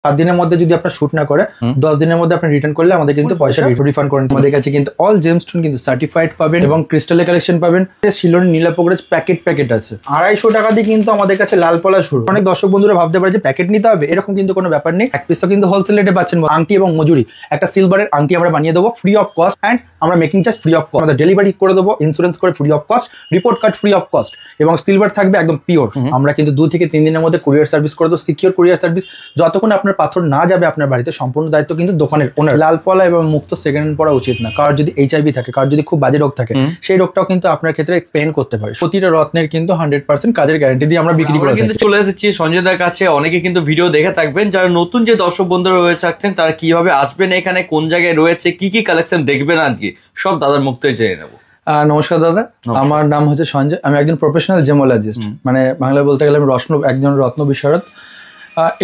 7 দিনের মধ্যে যদি আপনার শুট না করে 10 দিনের মধ্যে আপনি রিটার্ন করলে আমাদের কিন্তু পয়সা রিফান্ড করেন। আমাদের কাছে কিন্তু অল জেমস্টোন কিন্তু সার্টিফাইড পাবেন এবং ক্রিস্টালের কালেকশন পাবেন। শিলন নীলা পোকরাজ প্যাকেট আছে 250 টাকা দিয়ে কিন্তু আমাদের কাছে লাল পলা শুরু। অনেক দর্শক বন্ধুরা ভাবতে পারে যে প্যাকেট নিতে হবে, এরকম কিন্তু কোনো ব্যাপার নেই। এক পিসও কিন্তু হোলসেল রেটে পাচ্ছেন। আংটি এবং মজুরি একটা সিলভারের আংটি আমরা বানিয়ে দেবো ফ্রি অফ কস্ট, অ্যান্ড আমরা making charge free of cost, আমাদের ডেলিভারি করে দেবো, ইন্স্যুরেন্স করে free of cost, report card free of cost, এবং সিলভার থাকবে একদম পিওর। আমরা কিন্তু 2 থেকে 3 দিনের মধ্যে কুরিয়ার সার্ভিস করে দেবো, সিকিউর কুরিয়ার সার্ভিস। যতক্ষণ আপনার পাথর না যাবে আপনার বাড়িতে, সম্পূর্ণ দায়িত্ব কিন্তু দোকানের ওনার। লাল পলা এবং মুক্ত সেকেন্ড হ্যান্ড পড়া উচিত না। কারণ যদি এইচআইভি থাকে, কারণ যদি খুব বাজে রোগ থাকে, সেই রোগটাও কিন্তু আপনার ক্ষেত্রে এক্সপ্লেন করতে পারে। প্রতিটা রত্নের কিন্তু 100% কাজের গ্যারান্টি দিয়ে আমরা বিক্রি করে কিন্তু চলে এসেছি সঞ্জয় দার কাছে। অনেকে কিন্তু ভিডিও দেখে থাকবেন, যারা নতুন যে দর্শক বন্ধুরা রয়েছে থাকছেন, তারা কিভাবে আসবেন এখানে, কোন জায়গায় রয়েছে, কি কি কালেকশন দেখবেন আজকে, সব দাদার মুখ থেকে জেনে নেবো। নমস্কার দাদা, আমার নাম হচ্ছে সঞ্জয়। আমি একজন প্রফেশনাল জেমোলজিস্ট, মানে বাংলা বলতে গেলে আমি একজন রত্ন বিশারদ।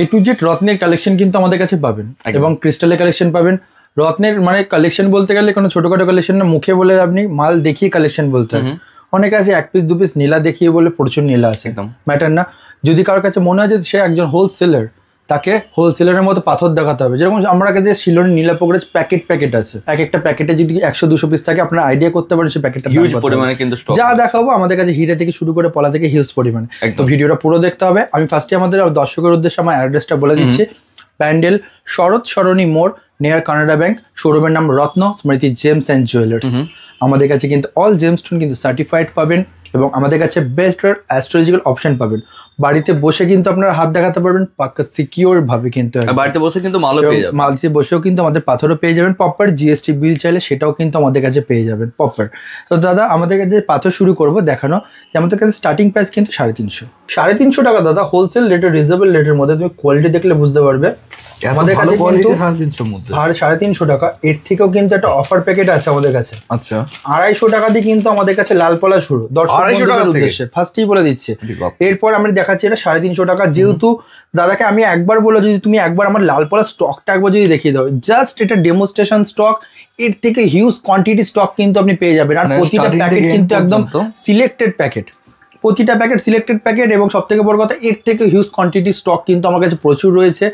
এ টু জেড রত্নের কালেকশন কিন্তু আমাদের কাছে পাবেন এবং ক্রিস্টালের কালেকশন পাবেন। রত্নের মানে কালেকশন বলতে গেলে কোনো ছোটখাটো কালেকশন না, মুখে বলে আপনি মাল দেখিয়ে কালেকশন বলতে হবে। অনেকে আছে 1 পিস 2 পিস নীলা দেখিয়ে বলে প্রচুর নীলা আছে, ম্যাটার না। যদি কারোর কাছে মনে হয় যে সে একজন হোলসেলার, তাকে হোলসেলারের মতো পাথর দেখাতে হবে। যেরকম আমার কাছে শিলন নীলা পোকরাজ প্যাকেট আছে, এক একটা প্যাকেটে যদি 100-200 পিস থাকে, আপনার আইডিয়া করতে পারেন সেই প্যাকেটটা হিউজ পরিমাণে কিন্তু স্টক। যা দেখাবো আমাদের কাছে হিরে থেকে শুরু করে পলা থেকে হিউজ পরিমাণে। তো ভিডিওটা পুরো দেখতে হবে। আমি ফার্স্টে আমাদের দর্শকের উদ্দেশ্যে আমার অ্যাড্রেসটা বলে দিচ্ছি। প্যান্ডেল শরৎ সরণী মোড়, নিয়ার কানাডা ব্যাংক, শোরুমের নাম রত্ন স্মৃতি জেমস অ্যান্ড জুয়েলার্স। আমাদের কাছে কিন্তু অল জেমস্টোন কিন্তু সার্টিফাইড পাবেন এবং আমাদের কাছে বেস্টার অ্যাস্ট্রোলজিক্যাল অপশন পাবেন। বাড়িতে বসে কিন্তু আপনারা হাত দেখাতে পারবেন পাক্কা সিকিউর ভাবে, কিন্তু বাড়িতে বসে কিন্তু মালও পেয়ে যাবেন। বাড়িতে বসেও কিন্তু আমাদের পাথরও পেয়ে যাবেন প্রপার। জিএসটি বিল চাইলে সেটাও কিন্তু আমাদের কাছে পেয়ে যাবেন প্রপার। তো দাদা আমাদের কাছে পাথর শুরু করবো দেখানো। আমাদের কাছে স্টার্টিং প্রাইস কিন্তু 350 টাকা দাদা, হোলসেল রেটের রিজনেবল রেটের মধ্যে। তুমি কোয়ালিটি দেখলে বুঝতে পারবে আমাদের কাছে কিন্তু 350 মধ্যে। আর 350 টাকা, এর থেকেও কিন্তু একটা অফার প্যাকেট আছে আমাদের কাছে। আচ্ছা, 250 টাকা দিয়ে কিন্তু আমাদের কাছে লাল পলা শুরু। 250 টাকার উদ্দেশ্যে ফার্স্টেই বলে দিচ্ছি। এরপর আমরা দেখাচ্ছি এটা 350 টাকা। যেহেতু দাদাকে আমি একবার বলে, যদি তুমি একবার আমার লাল পলা স্টকটা একবার যদি দেখিয়ে দাও, জাস্ট এটা ডেমোস্ট্রেশন স্টক, এর থেকে হিউজ কোয়ান্টিটি স্টক কিন্তু আপনি পেয়ে যাবেন। আর প্রতিটা প্যাকেট কিন্তু একদম সিলেক্টেড প্যাকেট, প্রতিটা প্যাকেট সিলেক্টেড প্যাকেট, এবং সব থেকে বড় কথা এর থেকে হিউজ কোয়ান্টিটি স্টক কিন্তু আমার কাছে প্রচুর রয়েছে।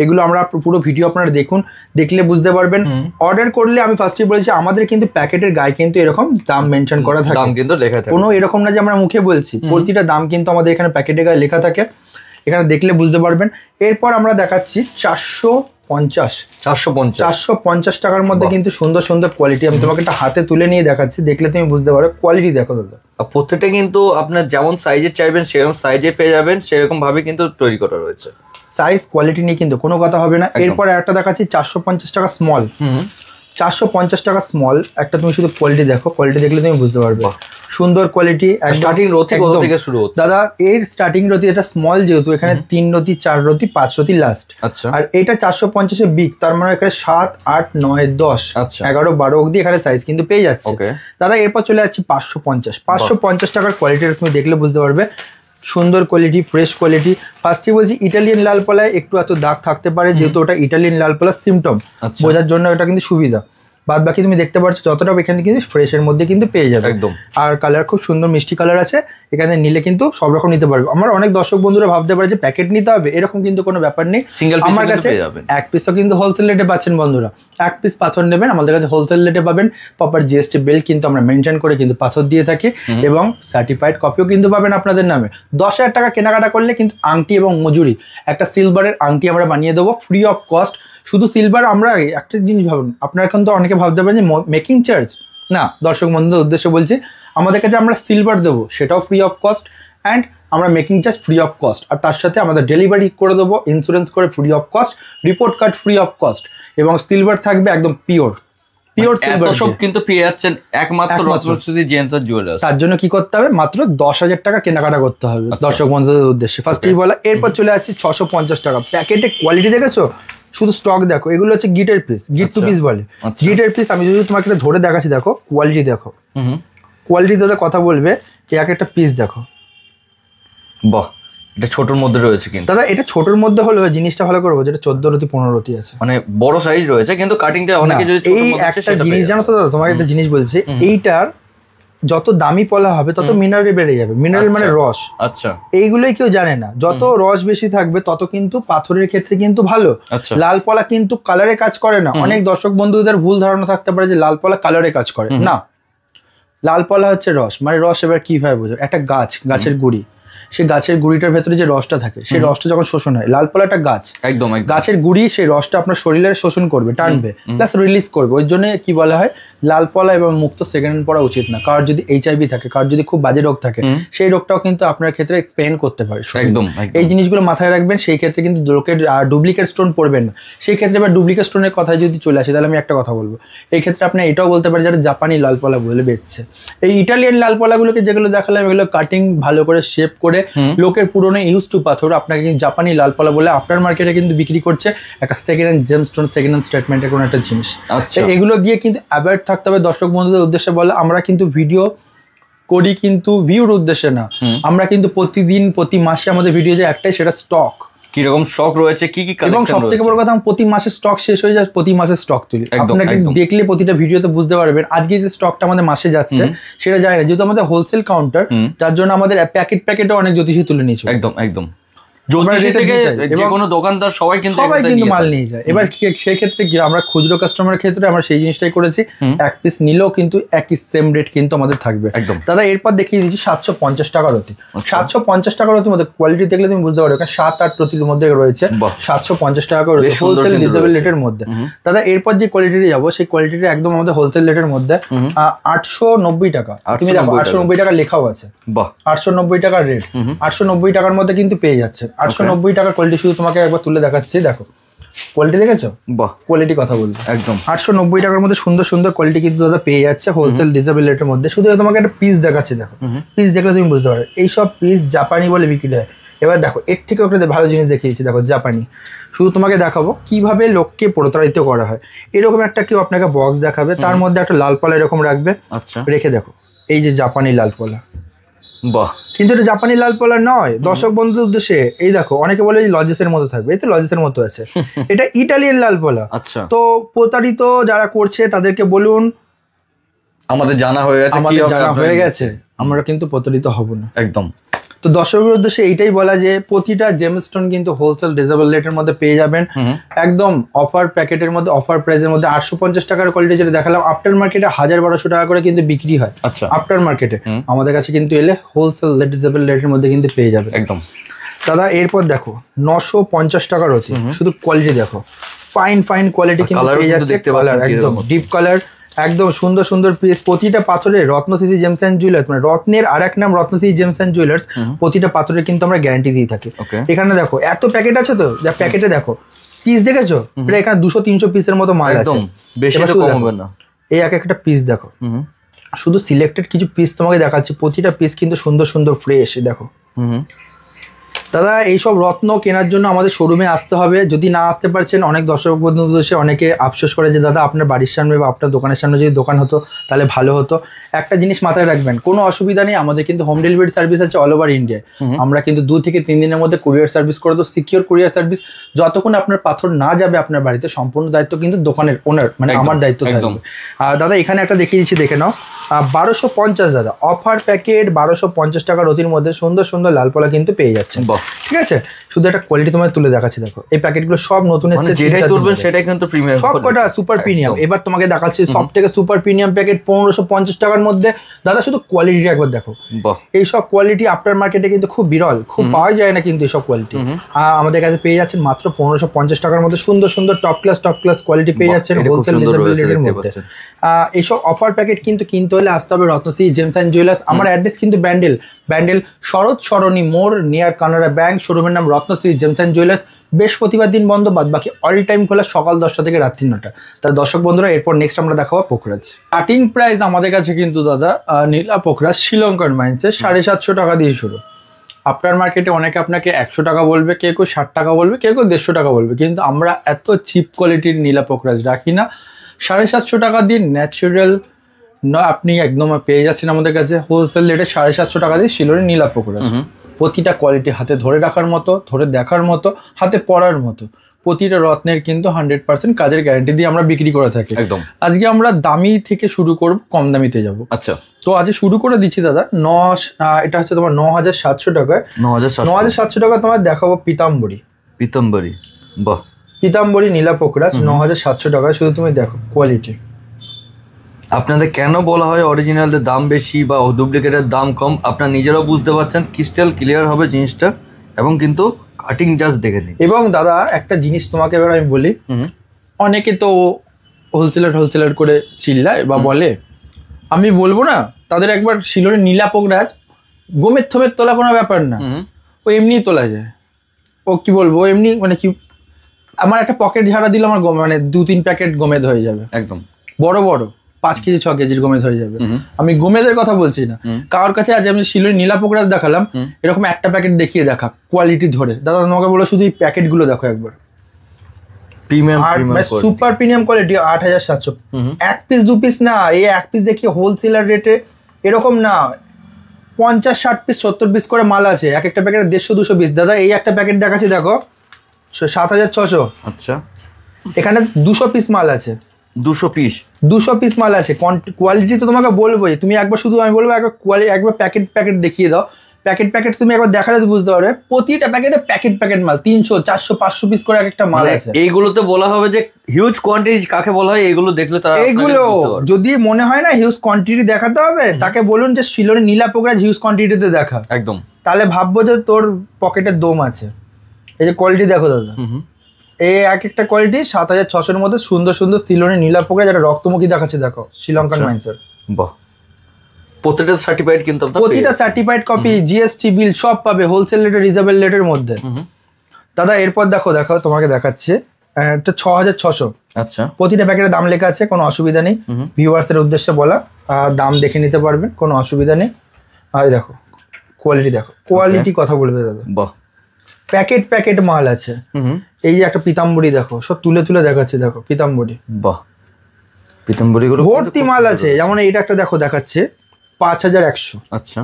এগুলো আমরা পুরো ভিডিও আপনারা দেখুন, দেখলে বুঝতে পারবেন। অর্ডার করলে আমি ফার্স্টেই বলেছি আমাদের কিন্তু প্যাকেটের গায়ে কিন্তু এরকম দাম মেনশন করা থাকে, দাম কিন্তু লেখা থাকে। কোনো এরকম না যে আমরা মুখে বলছি, প্রতিটা দাম কিন্তু আমাদের এখানে প্যাকেটের গায়ে লেখা থাকে, এখানে দেখলে বুঝতে পারবেন। এরপর আমরা দেখাচ্ছি 450 টাকার মধ্যে কিন্তু সুন্দর সুন্দর কোয়ালিটি। আমি তোমাকে একটা হাতে তুলে নিয়ে দেখাচ্ছি, দেখলে তুমি বুঝতে পারো। কোয়ালিটি দেখো দাদা, প্রত্যেকটা কিন্তু আপনার যেমন সাইজে চাইবেন সেরকম সাইজে পেয়ে যাবেন, সেরকম ভাবে কিন্তু তৈরি করা রয়েছে। সাইজ কোয়ালিটি নিয়ে কিন্তু কোনো কথা হবে না। এরপর একটা দেখাচ্ছি 450 টাকা স্মল। 450 টাকা স্মল একটা, তুমি শুধু কোয়ালিটি দেখো, কোয়ালিটি দেখলে তুমি বুঝতে পারবে। সুন্দর কোয়ালিটি। স্টার্টিং রতি থেকে শুরু হচ্ছে দাদা, এর স্টার্টিং রতি এটা স্মল, যেহেতু এখানে 3 রতি 4 রতি 5 রতি লাস্ট। আচ্ছা, আর এটা 450 বিগ, তার মানে এখানে 7, 8, 9, 10, 11, 12 অব্দি এখানে সাইজ কিন্তু পেয়ে যাচ্ছে দাদা। এরপর চলে যাচ্ছে 550 টাকার কোয়ালিটি, তুমি দেখলে বুঝতে পারবে। সুন্দর কোয়ালিটি, ফ্রেশ কোয়ালিটি। ফার্স্টে বলছি ইটালিয়ান লাল পলায় একটু এত দাগ থাকতে পারে, যেহেতু ওটা ইটালিয়ান লাল পলার সিমটম, বোঝার জন্য এটা কিন্তু সুবিধা। বাদ বাকি তুমি দেখতে পাচ্ছ যতটা এখানে কিন্তু ফ্রেশের মধ্যে কিন্তু পেয়ে যাবে একদম। আর কালার খুব সুন্দর মিষ্টি কালার আছে, এখানে নিলে কিন্তু সব রকম নিতে পারবে। আমার অনেক দর্শক বন্ধুরা ভাবতে পারে যে প্যাকেট নিতে হবে, এরকম কিন্তু কোনো ব্যাপার নেই। আমার কাছে 1 পিসও কিন্তু হোলসেল রেটে পাচ্ছেন বন্ধুরা। 1 পিস পাথর নেবেন আমাদের কাছে হোলসেল রেটে পাবেন। প্রপার জিএসটি বিল কিন্তু আমরা মেনটেন করে কিন্তু পাথর দিয়ে থাকি, এবং সার্টিফাইড কপিও কিন্তু পাবেন আপনাদের নামে। 10,000 টাকা কেনাকাটা করলে কিন্তু আংটি এবং মজুরি একটা সিলভারের আংটি আমরা বানিয়ে দেবো ফ্রি অফ কস্ট। শুধু সিলভার, আমরা একটা জিনিস ভাবুন, আপনার এখন তো অনেকে ভাবতে পারেন যে মেকিং চার্জ না, দর্শক বন্ধুদের উদ্দেশ্যে বলছি আমাদের কাছে আমরা সিলভার দেবো, সেটাও ফ্রি অফ কস্ট, অ্যান্ড আমরা making charge free of cost, আর তার সাথে আমাদের ডেলিভারি করে দেবো, ইন্স্যুরেন্স করে free of cost, report card free of cost, এবং সিলভার থাকবে একদম পিওর সিলভার। সব কিন্তু পেয়ে যাচ্ছেন একমাত্র রত্নশ্রী জেমস অ্যান্ড জুয়েলার্স। তার জন্য কি করতে হবে, মাত্র 10,000 টাকা কেনাকাটা করতে হবে দর্শক বন্ধুদের উদ্দেশ্যে, ফার্স্টেই বলা। এরপর চলে আসছি 650 টাকা। প্যাকেটে কোয়ালিটি দেখেছো, শুধু স্টক দেখো, এগুলো হচ্ছে গিটের পিস, গিট টু পিস বলে। গিটের পিস আমি যদি তোমাকে ধরে দেখাচ্ছি, দেখো কোয়ালিটি দেখো, কোয়ালিটি দাদা কথা বলবে। এক একটা পিস দেখো, বাহ, এটা ছোটর মধ্যে রয়েছে কিন্তু দাদা। এটা ছোটর মধ্যে হলো জিনিসটা ভালো করবো, যেটা 14 রতি 15 রতি আছে, মানে বড় সাইজ রয়েছে, কিন্তু কাটিংটা অনেকে যদি এই একটা জিনিস জানো তো দাদা, তোমাকে একটা জিনিস বলছি, এইটার যত দামি পলা হবে তত মিনারেল বেড়ে যাবে। মিনারেল মানে রস। আচ্ছা, এইগুলোই কেউ জানে না। যত রস বেশি থাকবে তত কিন্তু পাথরের ক্ষেত্রে কিন্তু ভালো। লাল পলা কিন্তু কালারে কাজ করে না। অনেক দর্শক বন্ধুদের ভুল ধারণা থাকতে পারে যে লাল পলা কালারে কাজ করে না। লাল পলা হচ্ছে রস, মানে রস এবার কিভাবে বোঝো, একটা গাছের গুড়ি, সেই গাছের গুড়িটার ভেতরে যে রসটা থাকে সেই রসটা যখন শোষণ হয়, লাল পলা একটা গাছ, একদম গাছের গুড়ি, সেই রসটা আপনার শরীরে শোষণ করবে, টানবে, প্লাস রিলিজ করবে। ওই জন্য কি বলা হয় লাল পলা এবং মুক্ত সেকেন্ড হ্যান্ড পড়া উচিত না। কারোর যদি HIV থাকে, কারোর যদি খুব বাজে রোগ থাকে, সেই রোগটাও কিন্তু আপনার ক্ষেত্রে এক্সপ্লেইন করতে পারে। একদম এই জিনিসগুলো মাথায় রাখবেন। সেই ক্ষেত্রে কিন্তু লোকের ডুপ্লিকেট স্টোন পড়বেন না। সেই ক্ষেত্রে এবার ডুপ্লিকেট স্টোনের কথায় যদি চলে আসে, তাহলে আমি একটা কথা বলবো, এই ক্ষেত্রে আপনি এটাও বলতে পারেন যারা জাপানি লাল পলা বলে বেচছে। এই ইটালিয়ান লাল পলাগুলোকে যেগুলো দেখালাম, এগুলো কাটিং ভালো করে শেপ করে লোকের পুরোনো ইউজ টু পাথর আপনাকে কিন্তু জাপানি লাল পলা বলে আপনার মার্কেটে কিন্তু বিক্রি করছে একটা second hand gemstone, second hand স্টেটমেন্টের কোনো একটা জিনিস। এগুলো দিয়ে কিন্তু অ্যাভয়েড থাকতে হবে। দর্শক বন্ধুদের উদ্দেশ্যে বলে, আমরা কিন্তু ভিডিও করি কিন্তু ভিউর উদ্দেশ্যে না। আমরা কিন্তু প্রতিদিন প্রতি মাসে আমাদের ভিডিও যে একটাই, সেটা স্টক কিরকম স্টক রয়েছে, কি কি এবং সব থেকে বড় কথা, প্রতি মাসে স্টক শেষ হয়ে যায়, প্রতি মাসে স্টক তুলি। আপনাকে দেখলে প্রতিটা ভিডিওতে বুঝতে পারবেন আজকে যে স্টকটা আমাদের মাসে যাচ্ছে সেটা যায় না, যেহেতু আমাদের হোলসেল কাউন্টার, যার জন্য আমাদের প্যাকেটে অনেক জ্যোতিষী তুলে নিয়েছে। একদম দোকানদার সবাই কিন্তু মাল নিয়ে যায়। এবার সেই ক্ষেত্রে কি আমরা খুচরো কাস্টমারের ক্ষেত্রে আমরা সেই জিনিসটাই করেছি, এক পিস নিলেও কিন্তু একই সেম রেট কিন্তু আমাদের থাকবে। দাদা এরপর দেখিয়ে দিচ্ছি 750 টাকার অতি। 750 টাকার অতির মধ্যে কোয়ালিটি দেখলে তুমি বুঝতে পারবে, 7-8 প্রতির মধ্যে রয়েছে 750 টাকা করে হোলসেল রিজনেবল রেটের মধ্যে। দাদা এরপর যে কোয়ালিটিতে যাবো, সেই কোয়ালিটিটা একদম আমাদের হোলসেল রেটের মধ্যে 890 টাকা। তুমি দেখো 890 টাকা লেখাও আছে, 890 টাকার রেট, 890 টাকার মধ্যে কিন্তু পেয়ে যাচ্ছে। 890 টাকার কোয়ালিটি শুধু তোমাকে একবার তুলে দেখাচ্ছি, দেখো কোয়ালিটি দেখেছো? বাহ, কোয়ালিটি কথা বলবো একদম 890 টাকার মধ্যে সুন্দর সুন্দর কোয়ালিটি কিন্তু দাদা পেয়ে যাচ্ছে হোলসেল রিজনেবল রেটের মধ্যে। শুধু তোমাকে একটা পিস দেখাচ্ছি, দেখো পিস দেখলে তুমি বুঝতে পারো এইসব পিস জাপানি বলে বিক্রি হয়। এবার দেখো এর থেকে একটা ভালো জিনিস দেখিয়েছি, দেখো জাপানি। শুধু তোমাকে দেখাবো কিভাবে লোককে প্রতারিত করা হয়। এরকম একটা কেউ আপনাকে বক্স দেখাবে, তার মধ্যে একটা লাল পলা এরকম রাখবে, রেখে দেখো এই যে জাপানি লাল পলা। বাহ, কিন্তু এটা জাপানি লাল পলা নয়। দর্শক বন্ধুদের উদ্দেশ্যে এই দেখো, অনেকে বলে লজেসের মতো থাকবে, এই তো লজেসের মতো আছে, এটা ইটালিয়ান লাল পলা। আচ্ছা, তো প্রতারিত যারা করছে তাদেরকে বলুন আমাদের জানা হয়ে গেছে, আমরা কিন্তু প্রতারিত হব না একদম। তো দর্শকের উদ্দেশ্যে এইটাই বলা যে প্রতিটা জেমস্টোন কিন্তু হোলসেল রিজনেবল রেটের মধ্যে পেয়ে যাবেন, একদম অফার প্যাকেটের মধ্যে, অফার প্রাইসের মধ্যে। 850 টাকার কোয়ালিটি যেটা দেখালাম, আফটার মার্কেটে 1000-1200 টাকা করে কিন্তু বিক্রি হয়। আচ্ছা, আফটার মার্কেটে আমাদের কাছে কিন্তু এলে হোলসেল রিজনেবল রেটের মধ্যে কিন্তু পেয়ে যাবে একদম। দাদা এরপর দেখো 950 টাকার অতি, শুধু কোয়ালিটি দেখো, ফাইন কোয়ালিটি কিন্তু পেয়ে যাচ্ছে, কালার একদম ডিপ কালার, একদম সুন্দর সুন্দর পিস। প্রতিটা পাথরে রত্নশ্রী জেমস অ্যান্ড জুয়েলার্স, মানে রত্নের আর এক নাম রত্নশ্রী জেমস অ্যান্ড জুয়েলার্স, প্রতিটা পাথরে কিন্তু আমরা গ্যারান্টি দিয়ে থাকি। এখানে দেখো এত প্যাকেট আছে, তো প্যাকেটে দেখো পিস দেখেছো, এটা এখানে 200-300 পিসের মতো মাল আছে, বেশি কম হবে না। এই এক একটা পিস দেখো, শুধু সিলেক্টেড কিছু পিস তোমাকে দেখাচ্ছি, প্রতিটা পিস কিন্তু সুন্দর সুন্দর ফ্রেশ। দেখো দাদা এইসব রত্ন কেনার জন্য আমাদের শোরুমে আসতে হবে। যদি না আসতে পারছেন, অনেক দর্শক বন্ধুদের এসে অনেকে আফসোস করে যে দাদা আপনার বাড়ির সামনে বা আপনার দোকানের সামনে যদি দোকান হতো তাহলে ভালো হতো। একটা জিনিস মাথায় রাখবেন, কোনো অসুবিধা নেই, আমাদের কিন্তু হোম ডেলিভারি সার্ভিস আছে অল ওভার ইন্ডিয়ায়। আমরা কিন্তু 2 থেকে 3 দিনের মধ্যে কুরিয়ার সার্ভিস করে দেবো, সিকিউর কুরিয়ার সার্ভিস। যতক্ষণ আপনার পাথর না যাবে আপনার বাড়িতে, সম্পূর্ণ দায়িত্ব কিন্তু দোকানের ওনার, মানে আমার দায়িত্ব থাকবে। আর দাদা এখানে একটা দেখিয়ে দিচ্ছি, দেখে নাও, 1250 দাদা অফার প্যাকেট 1250 টাকার অতির মধ্যে সুন্দর সুন্দর লাল পলা কিন্তু পেয়ে যাচ্ছে। ঠিক আছে, শুধু একটা কোয়ালিটি তোমায় তুলে দেখাচ্ছি, দেখো এই প্যাকেটগুলো সব নতুন এসেছে, যেটাই তুলবেন সেটাই কিন্তু প্রিমিয়াম, সবকটা সুপার প্রিমিয়াম। এবার তোমাকে দেখাচ্ছি সব থেকে সুপার প্রিমিয়াম প্যাকেট 1550 টাকার মধ্যে। দাদা শুধু কোয়ালিটিটা একবার দেখো, এই সব কোয়ালিটি আফটার মার্কেটে কিন্তু খুব বিরল, খুব পাওয়া যায় না কিন্তু এইসব কোয়ালিটি। আমাদের কাছে পেয়ে যাচ্ছেন মাত্র 1550 টাকার মধ্যে সুন্দর সুন্দর টপ ক্লাস কোয়ালিটি পেয়ে যাচ্ছেন হোলসেল রিজনেবল রেটের মধ্যে। এইসব অফার প্যাকেট কিন্তু কিনতে হলে আসতে হবে রত্নশ্রী জেমস অ্যান্ড জুয়েলার্স। আমার অ্যাড্রেস কিন্তু ব্যান্ডেল শরৎ সরণী মোড় নিয়ার কানাডা ব্যাংক। শোরুমের নাম রত্নশ্রী জেমস অ্যান্ড জুয়েলার্স। বৃহস্পতিবার দিন বন্ধ, বাদ বাকি অল টাইম খোলা সকাল 10টা থেকে রাত্রি 9টা। তার দর্শক বন্ধুরা এরপর নেক্সট আমরা দেখাবো পোখরাজ। স্টার্টিং প্রাইস আমাদের কাছে কিন্তু দাদা নীলা পোখরাজ শ্রীলঙ্কার মাইন্সে 750 টাকা দিয়ে শুরু। আফটার মার্কেটে অনেকে আপনাকে 100 টাকা বলবে, কেউ 60 টাকা বলবে, কেউ 150 টাকা বলবে, কিন্তু আমরা এত চিপ কোয়ালিটির নীলা পোখরাজ রাখি না। 750 টাকা দিয়ে ন্যাচারাল আপনি একদম পেয়ে যাচ্ছেন আমাদের কাছে হোলসেল রেটে 750 টাকা দিয়ে শিলরের নীলা পোখরাজ। প্রতিটা কোয়ালিটি হাতে ধরে রাখার মতো, ধরে দেখার মতো, হাতে পরার মতো, প্রতিটা রত্নের কিন্তু 100% কাজের গ্যারান্টি দিয়ে আমরা বিক্রি করে থাকি। একদম। আজকে আমরা দামি থেকে শুরু করব, কম দামিতে যাব। আচ্ছা, তো আজ শুরু করে দিচ্ছি দাদা। এটা হচ্ছে তোমার 9700 টাকায়। 9700 টাকা তোমার দেখাবো পিতাম্বরী। পিতাম্বরী, বাহ, পিতাম্বরী নীলা পোকরাজ 9700 টাকায়। শুধু তুমি দেখো কোয়ালিটি। আপনাদের কেন বলা হয় অরিজিনালদের দাম বেশি বা ডুপ্লিকেটের দাম কম, আপনারা নিজেরাও বুঝতে পারছেন। ক্রিস্টাল ক্লিয়ার হবে জিনিসটা, এবং কিন্তু কাটিং জাস্ট দেখে নিন। এবং দাদা একটা জিনিস তোমাকে এবার আমি বলি, অনেকে তো হোলসেলার করে চিল্লায় বা বলে, আমি বলবো না, তাদের একবার শিলরে নীলা পোকরাজ গোমের থমের তোলা কোনো ব্যাপার না, ও এমনি তোলা যায়। ও কি বলবো, এমনি মানে কি, আমার একটা পকেট ঝাড়া দিলে আমার মানে 2-3 প্যাকেট গোমেদ হয়ে যাবে। একদম বড় বড় 5 কেজি 6 কেজির গোমেদ হয়ে যাবে। আমি গোমেদের কথা বলছি না। কারোর কাছে আজ আমি শিলরে নীলা পোকরাজ দেখালাম, এরকম একটা প্যাকেট দেখিয়ে দেখা কোয়ালিটি ধরে, দাদা তোমাকে বলো শুধু এই প্যাকেট গুলো দেখো একবার, premium super premium quality. 8700, 1 piece 2 piece না, এই 1 পিস দেখি হোলসেলার রেটে এরকম না, 50-60 পিস 70 পিস করে মাল আছে, এক একটা প্যাকেটে 150-200 পিস। দাদা এই একটা প্যাকেট দেখাচ্ছি দেখো 7600। আচ্ছা, এখানে 200 পিস মাল আছে। 200 পিস মাল আছে। কোয়ালিটি তো তোমাকে বলবোই, তুমি একবার শুধু আমি বলবো একবার প্যাকেট দেখিয়ে দাও। প্যাকেট তুমি একবার দেখালে বুঝতে পারবে, প্রতিটা প্যাকেটে প্যাকেট মাল 300, 400, 500 পিস করে এক একটা মাল আছে। এইগুলোতে বলা হবে যে হিউজ কোয়ান্টিটি কাকে বলা হয়, এগুলো দেখলে তারা, এগুলো যদি মনে হয় না হিউজ কোয়ান্টিটি দেখাতে হবে, তাকে বলুন যে শিলরে নীলা পোকরাজ হিউজ কোয়ান্টিটিতে দেখা। একদম, তাহলে ভাববো যে তোর পকেটের দম আছে। এই যে কোয়ালিটি দেখো দাদা, এই এক একটা কোয়ালিটি 7600 মধ্যে সুন্দর সুন্দর শিলরে নীলা পোকরাজ, যেটা রক্তমুখী দেখাচ্ছে দেখো, শ্রীলঙ্কান মাইন্সের। বাহ, প্রতিটা সার্টিফাইড, কিন্তু প্রতিটা সার্টিফাইড কপি, জিএসটি বিল সব পাবে, হোলসেল রেটে, রিজনেবল রেটের মধ্যে। দাদা এরপর দেখো তোমাকে দেখাচ্ছে একটা 6600। আচ্ছা, প্রতিটা প্যাকেটের দাম লেখা আছে, কোনো অসুবিধা নেই। ভিউয়ার্সের উদ্দেশ্যে বলা, দাম দেখে নিতে পারবেন, কোনো অসুবিধা নেই। আর দেখো কোয়ালিটি, দেখো কোয়ালিটি কথা বলবে দাদা। বাহ, প্যাকেট মাল আছে। এই যে একটা পিতাম্বরী দেখো, সব তুলে দেখাচ্ছে দেখো পিতাম্বরী। বাহ, পিতাম্বরী গুলো ভর্তি মাল আছে। যেমন এটা একটা দেখো দেখাচ্ছে 5100। আচ্ছা,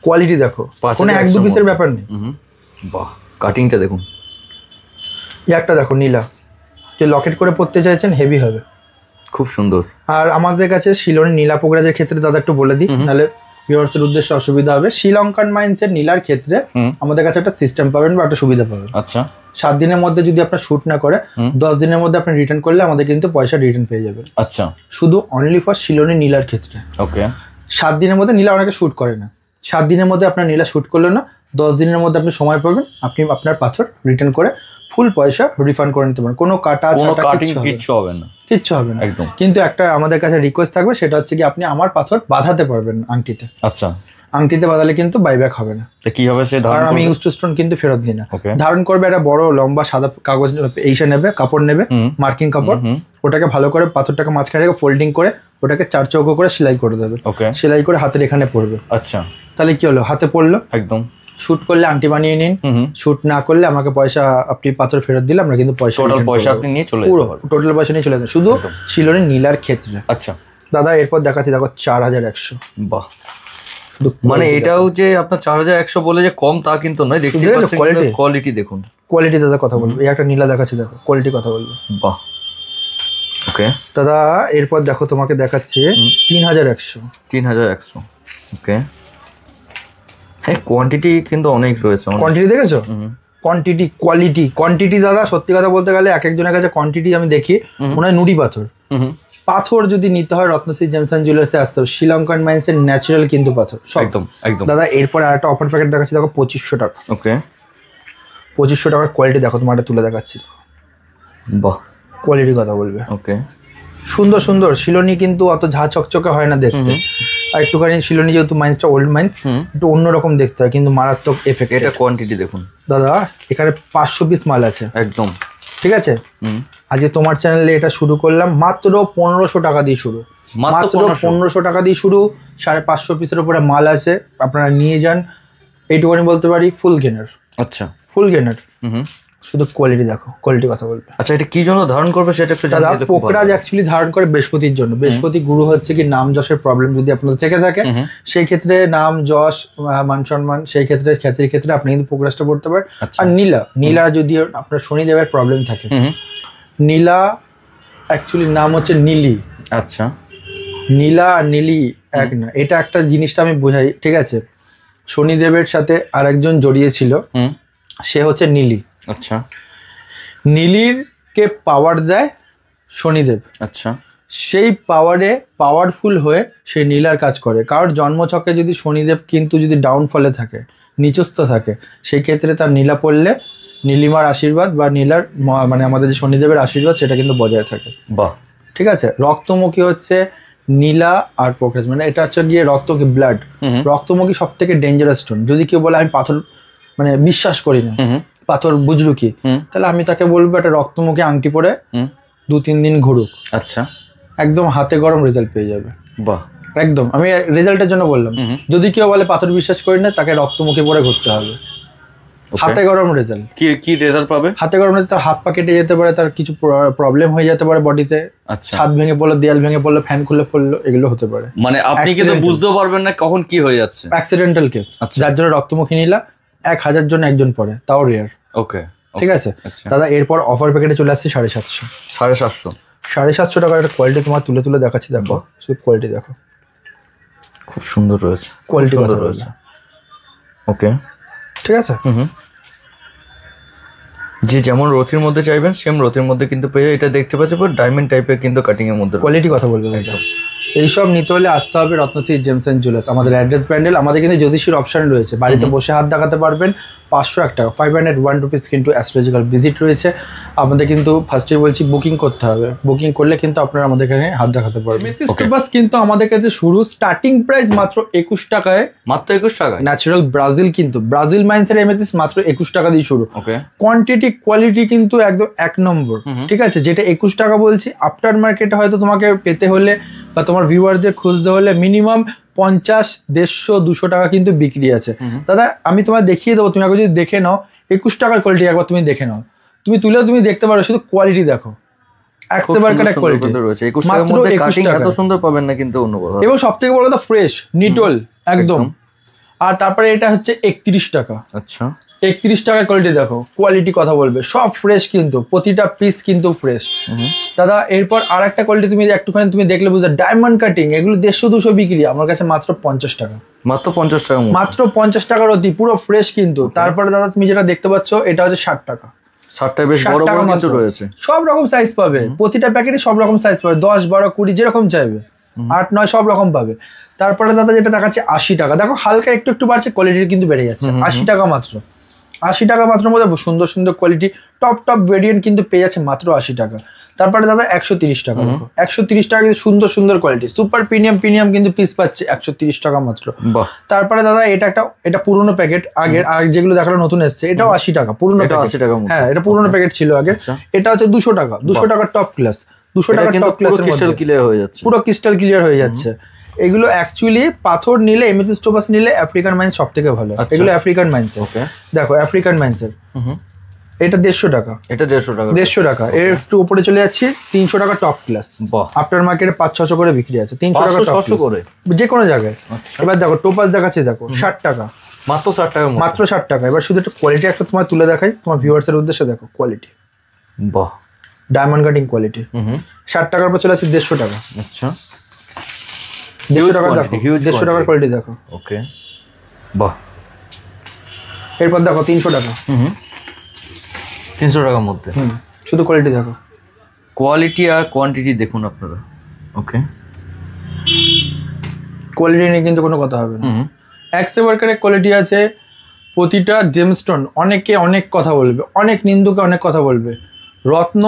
কোয়ালিটি দেখো, কোনো 1-2 পিসের ব্যাপার নেই। বাহ, কাটিংটা দেখুন। এই একটা দেখো নীলা, যে লকেট করে পড়তে চাইছেন, হেভি হবে, খুব সুন্দর। আর আমাদের কাছে শিলরে নীলা পোকরাজের ক্ষেত্রে দাদা একটু বলে দিই, নাহলে ভিউয়ার্সের উদ্দেশ্যে অসুবিধা হবে। শ্রীলঙ্কান মাইন্সের নীলার ক্ষেত্রে আমাদের কাছে একটা সিস্টেম পাবেন বা একটা সুবিধা পাবেন। আচ্ছা, 7 দিনের মধ্যে যদি আপনার শুট না করে 10 দিনের মধ্যে আপনি রিটার্ন করলে আমাদের কিন্তু পয়সা রিটার্ন পেয়ে যাবেন। আচ্ছা, শুধু অনলি ফর শিলরে নীলার ক্ষেত্রে। ওকে, 7 দিনের মধ্যে নীলা অনেকে শুট করে না, 7 দিনের মধ্যে আপনার নীলা শুট করলো না, 10 দিনের মধ্যে আপনি সময় পাবেন, আপনি আপনার পাথর রিটার্ন করে ফুল পয়সা রিফান্ড করে নিতে পারেন। কোনো কাটা কিচ্ছু হবে না, একদম। কিন্তু একটা আমাদের কাছে রিকোয়েস্ট থাকবে, সেটা হচ্ছে কি আপনি আমার পাথর বাঁধাতে পারবেন আংটিতে। আচ্ছা, আংটিতে বাঁধালে কিন্তু বাইব্যাক হবে না। কি হবে সে, কারণ আমি ইউজ টু স্টোন কিন্তু ফেরত দিই না। ধারণ করবে একটা বড় লম্বা সাদা কাগজ, এইসে নেবে, কাপড় নেবে, মার্কিং কাপড়, ওটাকে ভালো করে পাথরটাকে মাঝখানে রেখে ফোল্ডিং করে ওটাকে 4 চৌকো করে সেলাই করে দেবে। সেলাই করে হাতের এখানে পড়বে। আচ্ছা, তাহলে কি হলো, হাতে পড়লো। একদম, শুট করলে আংটি বানিয়ে নিন, শুট না করলে আমাকে পয়সা, আপনি পাথর ফেরত দিলে আমরা কিন্তু পয়সা আপনি নিয়ে চলে, পুরো টোটাল পয়সা নিয়ে চলে যাবেন, শুধু শিলরে নীলার ক্ষেত্রে। আচ্ছা দাদা, এরপর দেখাচ্ছি দেখো 4100। বাহ, মানে এটাও যে আপনার 4100 বলে যে কম তা কিন্তু নয়, দেখতে পাচ্ছেন কোয়ালিটি দেখুন। কোয়ালিটি দাদা কথা বলবো, এই একটা নীলা দেখাচ্ছি দেখো, কোয়ালিটি কথা বলবো। বাহ, ওকে দাদা, এরপর দেখো তোমাকে দেখাচ্ছে 3100। ওকে, হ্যাঁ কোয়ান্টিটি কিন্তু অনেক রয়েছে। কোয়ান্টিটি দেখেছো, কোয়ান্টিটি কোয়ালিটি দাদা, সত্যি কথা বলতে গেলে এক একজনের কাছে কোয়ান্টিটি আমি দেখি মনে হয় নুড়ি পাথর যদি নিতে হয় রত্নশ্রী জেমস এন্ড জুয়েলার্সে আসতে হবে। শ্রীলঙ্কান মাইন্সের ন্যাচারাল কিন্তু পাথর একদম। দাদা এরপর আর একটা অফার প্যাকেট দেখাচ্ছি দেখো 2500 টাকা। ওকে, 2500 টাকার কোয়ালিটি দেখো, তোমার তুলে দেখাচ্ছি। বাহ, কোয়ালিটির কথা বলবে। ওকে, সুন্দর শিলনি কিন্তু অত ঝা চকচকে হয় না দেখতে, আর একটুখানি শিলনি যেহেতু মাইন্সটা ওল্ড মাইন্স, একটু অন্যরকম দেখতে হয়, কিন্তু মারাত্মক এফেক্ট। এটা কোয়ান্টিটি দেখুন দাদা, এখানে 500 পিস মাল আছে একদম, ঠিক আছে। আজকে তোমার চ্যানেলে এটা শুরু করলাম মাত্র 1500 টাকা দিয়ে শুরু, মাত্র 1500 টাকা দিয়ে শুরু। 550 পিসের উপরে মাল আছে, আপনারা নিয়ে যান। এইটুকুনি বলতে পারি ফুল গেনার। আচ্ছা, ফুল গেনার। শুধু কোয়ালিটি দেখো, কোয়ালিটি কথা বলবে। আচ্ছা, এটা কি জন্য ধারণ করবে সেটা একটু জানতে দিলে। পোকরাজ অ্যাকচুয়ালি ধারণ করে বৃহস্পতির জন্য। বৃহস্পতি গুরু হচ্ছে কি নাম যশের প্রবলেম যদি আপনাদের থেকে থাকে, সেই ক্ষেত্রে নাম যশ মান সম্মান সেই ক্ষেত্রে খ্যাতির ক্ষেত্রে আপনি কিন্তু পোকরাজটা পড়তে পারেন। আর নীলা যদি আপনার শনিদেবের প্রবলেম থাকে, নীলা অ্যাকচুয়ালি নাম হচ্ছে নীলি। আচ্ছা, নীলা আর নীলি এক না, এটা একটা জিনিসটা আমি বোঝাই, ঠিক আছে। শনিদেবের সাথে আর একজন জড়িয়ে ছিল, সে হচ্ছে নীলি। আচ্ছা, নীলির কে পাওয়ার দেয় শনিদেব। আচ্ছা, সেই পাওয়ারফুল হয়ে সে নীলার কাজ করে। কারোর জন্মছকে যদি শনিদেব কিন্তু যদি ডাউনফলে থাকে, নিচস্থ থাকে, সেই ক্ষেত্রে তার নীলা পড়লে নীলিমার আশীর্বাদ বা নীলার মানে আমাদের যে শনিদেবের আশীর্বাদ সেটা কিন্তু বজায় থাকে। বাহ, ঠিক আছে। রক্তমুখী হচ্ছে নীলা আর পোকরাজ, মানে এটা হচ্ছে গিয়ে রক্তমুখী ব্লাড। রক্তমুখী সব থেকে ডেঞ্জারাস স্টোন। যদি কেউ বলে আমি পাথর মানে বিশ্বাস করি না, পাথর বুঝলু কি, তাহলে আমি তাকে বলবো একটা রক্তমুখী আংটি পরে 2-3 দিন ঘুরুক। আচ্ছা, একদম হাতে গরম রেজাল্ট পেয়ে যাবে। বাহ, একদম আমি রেজাল্টের জন্য বললাম। যদি কেউ বলে পাথর বিশ্বাস করি না, তাকে রক্তমুখী পরে ঘুরতে হবে, হাতে গরম রেজাল্ট। কি রেজাল্ট পাবে? হাতে গরম রেজাল্ট। তার হাত পা কেটে যেতে পারে, তার কিছু প্রবলেম হয়ে যেতে পারে বডিতে। আচ্ছা, ছাদ ভেঙে পড়লো, দেয়াল ভেঙে পড়লো, ফ্যান খুলে পড়লো, এগুলো হতে পারে। মানে আপনি কিন্তু বুঝতেও পারবেন না কখন কি হয়ে যাচ্ছে। অ্যাক্সিডেন্টাল কেস, যার জন্য রক্তমুখী নীলা 1000 জন একজন পরে, তাও রেয়ার। ওকে, ঠিক আছে দাদা। এরপর অফার প্যাকেটে চলে আসছে 750। 750 টাকার একটা কোয়ালিটি তোমার তুলে তুলে দেখাচ্ছি। দেখো শুধু কোয়ালিটি দেখো, খুব সুন্দর রয়েছে, কোয়ালিটি রয়েছে। ওকে, ঠিক আছে। যে যেমন রথির মধ্যে চাইবেন সেম রথির মধ্যে কিন্তু পেয়ে এটা দেখতে পাচ্ছি, পুরো ডায়মন্ড টাইপের কিন্তু কাটিং এর মধ্যে। কোয়ালিটি কথা বলবে একদম। এইসব নিতে হলে আসতে হবে রত্নশ্রী জেমস এন্ড জুয়েলার্স। আমাদের অ্যাড্রেস প্যান্ডেল, আমাদের কিন্তু জ্যোতিষীর অপশন রয়েছে, বাড়িতে বসে হাত দেখাতে পারবেন। 501 টাকা, 501 রুপিস কিন্তু অ্যাস্ট্রোলজিক্যাল ভিজিট রয়েছে। আমাদের কিন্তু ফার্স্টে বলছি বুকিং করতে হবে, বুকিং করলে কিন্তু আপনারা আমাদের এখানে হাত দেখাতে পারবেন। বাস কিন্তু আমাদের কাছে শুরু স্টার্টিং প্রাইস মাত্র 21 টাকায়, মাত্র 21 টাকা। ন্যাচারাল ব্রাজিল, কিন্তু ব্রাজিল মাইন্সের এমএথিস মাত্র 21 টাকা দিয়ে শুরু। কোয়ান্টিটি কোয়ালিটি কিন্তু একদম 1 নম্বর। ঠিক আছে, যেটা 21 টাকা বলছি, আফটার মার্কেটে হয়তো তোমাকে পেতে হলে বা তোমার ভিউয়ারদের খুঁজতে হলে মিনিমাম 50, 150, 200 টাকা কিন্তু বিক্রি আছে। দাদা আমি তোমায় দেখিয়ে দেবো, তুমি একবার যদি দেখে নাও 21 টাকার কোয়ালিটি একবার তুমি দেখে নাও, তুমি তুলেও তুমি দেখতে পারো, শুধু কোয়ালিটি দেখো। এবং সব থেকে বড় কথা ফ্রেশ নিটল একদম। আর তারপরে এটা হচ্ছে 31 টাকা। আচ্ছা, 31 টাকার কোয়ালিটি দেখো, কোয়ালিটি কথা বলবে, সব ফ্রেশ কিন্তু প্রতিটা পিস কিন্তু ফ্রেশ। দাদা এরপর আর একটা কোয়ালিটি তুমি একটুখানি তুমি দেখলে বুঝতে, ডায়মন্ড কাটিং, এগুলো 150-200 বিক্রি, আমার কাছে মাত্র 50 টাকা। মাত্র 50 টাকা, মাত্র 50 টাকার অতি, পুরো ফ্রেশ কিন্তু। তারপরে দাদা তুমি যেটা দেখতে পাচ্ছ এটা হচ্ছে 60 টাকা। 60 টাকা বেশ বড় বড় মাত্র রয়েছে, সব রকম সাইজ পাবে, প্রতিটা প্যাকেটে সব রকম সাইজ পাবে, 10, 12, 20 যেরকম চাইবে, 8, 9 সব রকম পাবে। তারপরে দাদা যেটা দেখাচ্ছে 80 টাকা, দেখো হালকা একটু বাড়ছে, কোয়ালিটি কিন্তু বেড়ে যাচ্ছে। 80 টাকা মাত্র, 80 টাকা মাত্র মধ্যে সুন্দর সুন্দর কোয়ালিটি টপ ভেরিয়েন্ট কিন্তু পেয়ে যাচ্ছে মাত্র 80 টাকা। তারপরে দাদা 130 টাকা, দেখো 130 টাকা কিন্তু সুন্দর সুন্দর কোয়ালিটি, সুপার প্রিমিয়াম কিন্তু পিস পাচ্ছে 130 টাকা মাত্র। তারপরে দাদা এটা পুরোনো প্যাকেট, আগের আর যেগুলো দেখালো নতুন এসছে, এটাও 80 টাকা পুরোনো, 80 টাকা। হ্যাঁ, এটা পুরোনো প্যাকেট ছিল আগে। এটা হচ্ছে 200 টাকা, 200 টাকা টপ ক্লাস, 200 টাকা টপ ক্লাস, ক্রিস্টাল ক্লিয়ার হয়ে যাচ্ছে, পুরো ক্রিস্টাল ক্লিয়ার হয়ে যাচ্ছে। এগুলো অ্যাকচুয়ালি পাথর নিলে এমেথিস্ট টোপাস নিলে আফ্রিকান মাইন্স সব থেকে ভালো। এগুলো আফ্রিকান মাইন্স। দেখো আফ্রিকান মাইন্সের এটা 150 টাকা, এটা 150 টাকা, 150 টাকা। এর একটু উপরে চলে যাচ্ছি 300 টাকা টপ ক্লাস। আফটার মার্কেটে 500-600 করে বিক্রি আছে, 300 টাকা টপ করে যে কোনো জায়গায়। এবার দেখো টোপাস দেখাচ্ছি, দেখো 60 টাকা, মাত্র 60 টাকা, মাত্র 60 টাকা। এবার শুধু একটা কোয়ালিটি একটা তোমার তুলে দেখাই তোমার ভিউয়ার্সের উদ্দেশ্যে, দেখো কোয়ালিটি, বাহ, ডায়মন্ড কাটিং কোয়ালিটি। 60 টাকার পর চলে আসছে 150 টাকা। আচ্ছা, 150 টাকা দেখো, 150 টাকার কোয়ালিটি দেখো। ওকে, বাহ। এরপর দেখো 300 টাকা, 300 টাকার মধ্যে শুধু কোয়ালিটি দেখো, কোয়ালিটি আর কোয়ান্টিটি দেখুন আপনারা। ওকে, কোয়ালিটি নিয়ে কিন্তু কোনো কথা হবে না। এক্সেবারকারের কোয়ালিটি আছে, প্রতিটা জেমস্টোন অনেকে অনেক কথা বলবে, অনেক নিন্দুকে অনেক কথা বলবে। রত্ন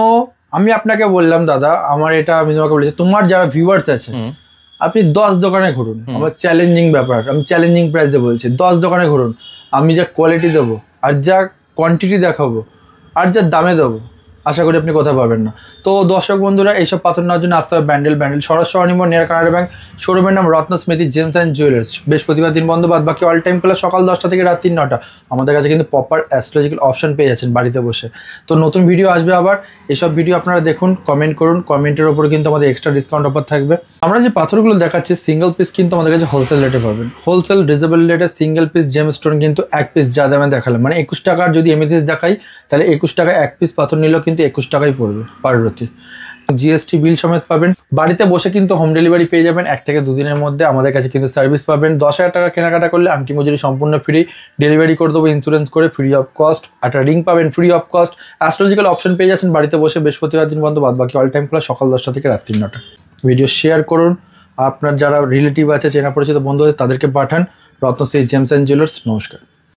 আমি আপনাকে বললাম দাদা, আমার এটা আমি তোমাকে বলেছি, তোমার যারা ভিউয়ার্স আছে আপনি 10 দোকানে ঘুরুন, আমার চ্যালেঞ্জিং ব্যাপার, আমি চ্যালেঞ্জিং প্রাইসে বলছি, 10 দোকানে ঘুরুন, আমি যা কোয়ালিটি দেবো আর যা কোয়ান্টিটি দেখাবো আর যা দামে দেবো আশা করি আপনি কোথাও পাবেন না। তো দর্শক বন্ধুরা, এইসব পাথর নেওয়ার জন্য আসতে হবে ব্যান্ডেল সরস্বরণীমোড় নিয়ার কানাডা ব্যাংক, শোরুমের নাম রত্ন স্মৃতি জেমস অ্যান্ড জুয়েলার্স। বৃহস্পতিবার দিন বন্ধ, বাদ বাকি অল টাইম খোলা সকাল 10টা থেকে রাত 3-9টা। আমাদের কাছে কিন্তু প্রপার অ্যাস্ট্রোলজিক্যাল অপশন পেয়ে যাচ্ছেন বাড়িতে বসে। তো নতুন ভিডিও আসবে আবার, এসব ভিডিও আপনারা দেখুন, কমেন্ট করুন, কমেন্টের ওপরে কিন্তু আমাদের এক্সট্রা ডিসকাউন্ট অফার থাকবে। আমরা যে পাথরগুলো দেখাচ্ছি সিঙ্গেল পিস কিন্তু আমাদের কাছে হোলসেল রেটে পাবেন। হোলসেল রিজনেবল রেটে সিঙ্গেল পিস জেম স্টোন কিন্তু এক পিস যা দামে দেখালাম, মানে 21 টাকার যদি এমএসএস দেখাই তাহলে 21 টাকায় এক পিস পাথর নিলেও কিন্তু 21 টাকাই পড়বে পার রতি। জিএসটি বিল সমেত পাবেন। বাড়িতে বসে কিন্তু হোম ডেলিভারি পেয়ে যাবেন 1 থেকে 2 দিনের মধ্যে। আমাদের কাছে কিন্তু সার্ভিস পাবেন। 10,000 টাকা কেনাকাটা করলে আংটি মজুরি সম্পূর্ণ ফ্রি, ডেলিভারি করে দেবো ইন্স্যুরেন্স করে ফ্রি অফ কস্ট। একটা রিং পাবেন free of cost. Astrological option পেয়ে যাচ্ছেন বাড়িতে বসে বৃহস্পতিবার দিন বন্ধ, বাদ বাকি অল টাইম খোলা সকাল 10টা থেকে রাত 3-9টা। ভিডিও শেয়ার করুন, আপনার যারা রিলেটিভ আছে, চেনা পরিচিত বন্ধু আছে তাদেরকে পাঠান। Ratnashree Gems and Jewellers. নমস্কার।